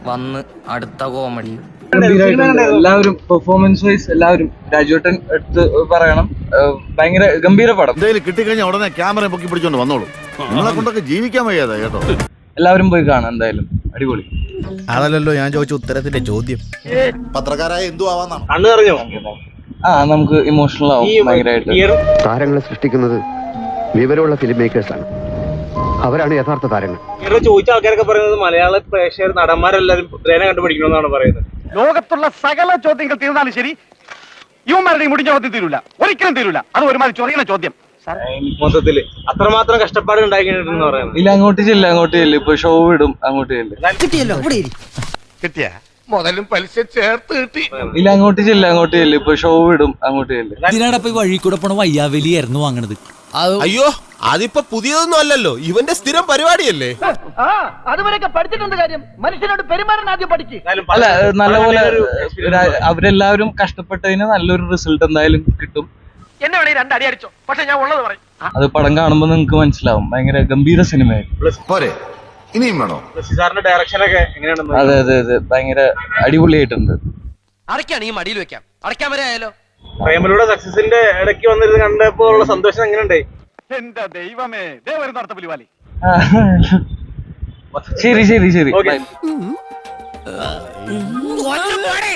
വന്ന് അടുത്ത കോമഡി എല്ലാവരും പെർഫോമൻസ് വൈസ് എല്ലാവരും രാജുവേട്ടൻ എടുത്ത് പറയണം. ഭയങ്കര ഗംഭീര പടം. കിട്ടിക്കഴിഞ്ഞാൽ ഉടനെ ക്യാമറ പൊക്കി പിടിച്ചോണ്ട് വന്നോളൂ. നിങ്ങളെ കൊണ്ടൊക്കെ ജീവിക്കാൻ വയ്യാതെ കേട്ടോ. എല്ലാവരും പോയി കാണാം എന്തായാലും. അടിപൊളി. അതല്ലല്ലോ ഞാൻ ചോദിച്ച ഉത്തരത്തിന്റെ ചോദ്യം. പത്രക്കാരായ എന്തു ആവാന്നാണ്. കണ്ണു അറിഞ്ഞോ? നമുക്ക് ഇമോഷണൽ ആവും ഭയങ്കരമായിട്ട്. താരങ്ങളെ സൃഷ്ടിക്കുന്നത് വിവരമുള്ള ഫിലിം മേക്കേഴ്സാണ്. അവരാണ് യഥാർത്ഥ താരങ്ങൾ. ചോദിച്ച ആൾക്കാരൊക്കെ പറയുന്നത് മലയാള പ്രേക്ഷകർ നടന്മാരെല്ലാരും പ്രേരണ കണ്ടുപിടിക്കണമെന്നാണ് പറയുന്നത്. ലോകത്തുള്ള സകല ചോദ്യങ്ങൾ തീർന്നാലും ശരി, യുവമാരുടെയും മുടിഞ്ഞ ചോദ്യം തീരൂല, ഒരിക്കലും തീരൂല. അത് ഒരുമാതിരി ചൊറിയുന്ന ചോദ്യം. മൊത്തത്തില് അത്രമാത്രം കഷ്ടപ്പാട് ഉണ്ടാക്കിയിട്ടുണ്ടെന്ന് പറയുന്നത്. ഇല്ല, അങ്ങോട്ട് ചെല്ല്. ഇപ്പൊ ഷോ ഇടും, അങ്ങോട്ട് ചെല്ല്. കിട്ടിയ മുതലും പലിശ ചേർത്ത് കിട്ടി. ഇല്ല, അങ്ങോട്ട് ചെല്ല്. ഇപ്പൊ ഷോ ഇടും, അങ്ങോട്ട് ചെല്ല്. ഇതിനടപ്പ് വഴി കൂടെ പോണ വയ്യാവലിയായിരുന്നു വാങ്ങണത്. അയ്യോ, അതിപ്പോ പുതിയതൊന്നും അല്ലല്ലോ, ഇവന്റെ സ്ഥിരം പരിപാടിയല്ലേ. അതുവരെയൊക്കെ പഠിച്ചിട്ടുണ്ട് കാര്യം. മനുഷ്യനോട് പെരുമാറാൻ ആദ്യം പഠിക്കും. അല്ല, നല്ലപോലെ അവരെല്ലാവരും കഷ്ടപ്പെട്ടതിന് നല്ലൊരു റിസൾട്ട് എന്തായാലും കിട്ടും. എന്നെ വേണേ രണ്ടടി അടിച്ചോ, പക്ഷെ ഞാൻ ഉള്ളത് പറയും. അത് പടം കാണുമ്പോൾ നിങ്ങൾക്ക് മനസ്സിലാവും. ഭയങ്കര ഗംഭീര സിനിമയായിരുന്നു. പോരെ, ഇനിയും വേണോ? സാറിന്റെ ഡയറക്ഷനൊക്കെ എങ്ങനെയാണെന്ന്? അതെ, ഭയങ്കര അടിപൊളിയായിട്ടുണ്ട്. അടയ്ക്കാണ് ഈ മടിയിൽ വെക്കാം. അടയ്ക്കാൻ വരെ ആയാലോ. പ്രേമലൂടെ സക്സസിന്റെ ഇടയ്ക്ക് വന്നിരുന്ന് കണ്ടപ്പോ ഉള്ള സന്തോഷം എങ്ങനെയുണ്ടായി? എന്റെ ദൈവമേ, ദൈവം നടത്ത പുലിവാലി. ശരി. ഓക്കേ. ബൈ.